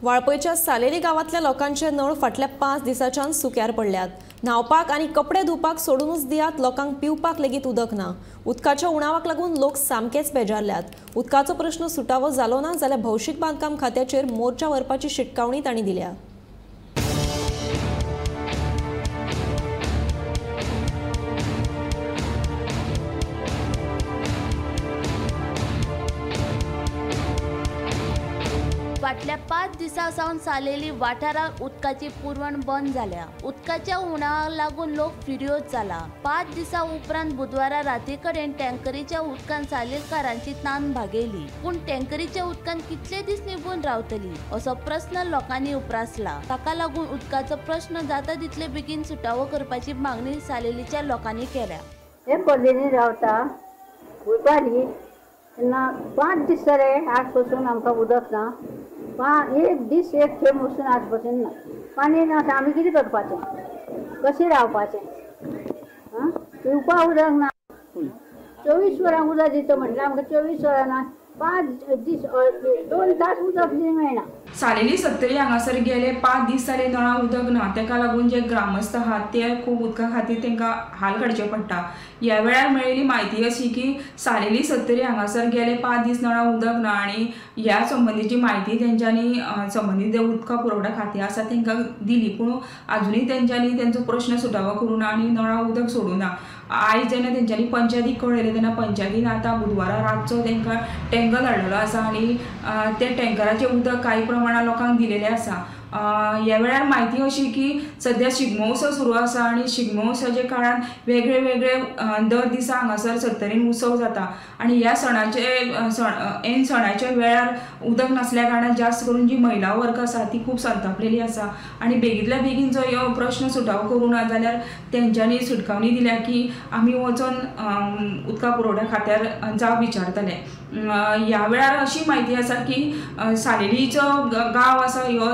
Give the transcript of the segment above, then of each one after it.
वाळपयच्या सालेली गावातल्या लोकांचे नळ फाटल्या 5 दिसांच्यान सुक्यार पडल्यात। न्हावपाक आणि कपडे धुवपाक सोडूनच दियात, लोकांक पिवपाक लेगीत उदक ना। उदकाच्या उणावाक लागून लोक सामकेच बेजारल्यात। उदकाचो प्रश्न सुटावो जालो ना जाल्यार भौशीक बांदकाम खात्याचेर मोर्चा व्हरपाची शिटकावणी तांणी दिल्या। फाटल्या 5 दिसांसावन सालेली वाठारात उदकाची पुरवण बंद जाल्या। उदकाच्या उणावाक लागून लोक फिर्योज जाला। 5 दिसां उपरांत बुधवारा राती कडेन टँकरीच्या उदकान सालेलकारांची तान भागयली। पूण टँकरीच्या उदकान कितले दीस निभून रावतली असो प्रस्न लोकांनी उपरासला। ताका लागून उदकाचो प्रश्न जाता तितले बेगीन सुटावो करपाची मागणी सालेलीच्या लोकांनी केल्या। हे पर्देनी रावता उबारी तेन्ना 5 दीस जाले आज पासून आमकां उदक ना। एक दीस एक थेंब वचून आज पासून ना। पाणी ना आमी कितें करपाचें, कशें रावपाचें? पिवपाक उदक ना। 24 वरां उदक दिता म्हटल्यार आमकां 24 वरां ना, 5 दीस 2 तास उदक मेळना। सालेली 70 हांगासर गेले 5 दीस जाले नळा उदक ना। ताका लागून जे ग्रामस्थ आहात ते खूब उदका खातीर तांकां हाल काडचे पडटा। ह्या वेळार मेळिल्ली म्हायती अशी की सालेली 70 हांगासर गेले 5 दीस नळा उदक ना आनी ह्या संबंधीची म्हायती तेंच्यांनी संबंधीत जे उदका पुरवठा खातें आसा तांकां दिली, पूण आजुनूय तेंच्यांनी तेंचो प्रश्न सुटावो करूं ना आनी नळा उदक सोडूं ना। आयज जेन्ना तेंच्यांनी पंचायतीक कळयलें तेन्ना पंचायतीन आतां बुधवारा रातचो तांकां टँकर धाडलेलो आसा आनी ते टँकराचें उदक कांय प्रमाणात लोकांक दिलेलें आसा। ह्या वेळार म्हायती अशी की सध्या शिगमोत्सव सुरू आसा आनी शिगमोत्सवाच्या काळान वेगळे वेगळे दर दिसा हांगासर 70 उत्सव जाता आनी ह्या सणाच्या वेळार उदक नासल्या कारणान जास्त करून जी महिला वर्ग आसा ती खूब संतापलेली आसा आनी बेगींतल्या बेगीन जो ह्यो प्रश्न सुटावो करूं ना जाल्यार तेंच्यांनी सुटकावणी दिल्या की आमी वचोन उदका पुरवठा खात्यार जाप विचारतले। ह्या वेळार अशी म्हायती आसा की सालेलीचो गांव आसा ह्यो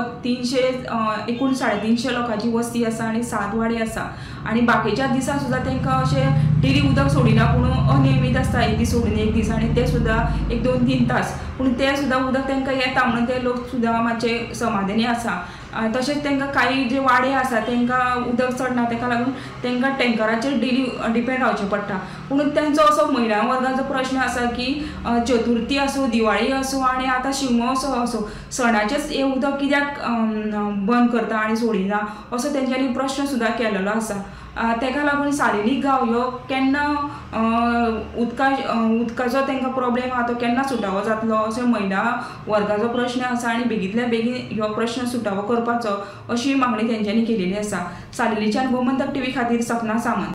एकूण 350 लोकांची वस्ती आसा आनी 7 वाडे आसा आनी बाकीच्या दिसा सुद्दां तांकां अशें डेली उदक सोडिना, पूण अनियमीत आसता, एक दीस सोडून एक दीस आनी ते सुद्दां 1-2-3 तास, पूण ते सुद्दां उदक तांकां येता म्हणून ते लोक सुद्दां मातशे समाधानी आसा। तशेंच तांकां काही जे वाडे आसा तांकां उदक चडना, ताका लागून तांकां टँकराचेर डेली डिपेंड रावचें पडटा। पूण तांचो असो महिला वर्गाचो प्रश्न आसा की चतुर्थी आसूं, दिवाळी आसूं आनी आतां शिगमोत्सव आसूं, सणाचेच हे उदक कित्याक बंद करता आनी सोडिना असो तेंच्यांनी प्रश्न सुद्दां केलेलो आसा। ताका लागून सालेली गांव ह्यो केन्ना उदकाचो तांकां प्रॉब्लेम आहा तो केन्ना सुटावो जातलो असो महिला वर्गाचो प्रश्न आसा आनी बेगींतल्या बेगीन ह्यो प्रश्न सुटावो करपाचो अशी मागणी तेंच्यांनी केलेली आसा। सालेलीच्यान गोमंतक टीव्ही खातीर सपना सामंत।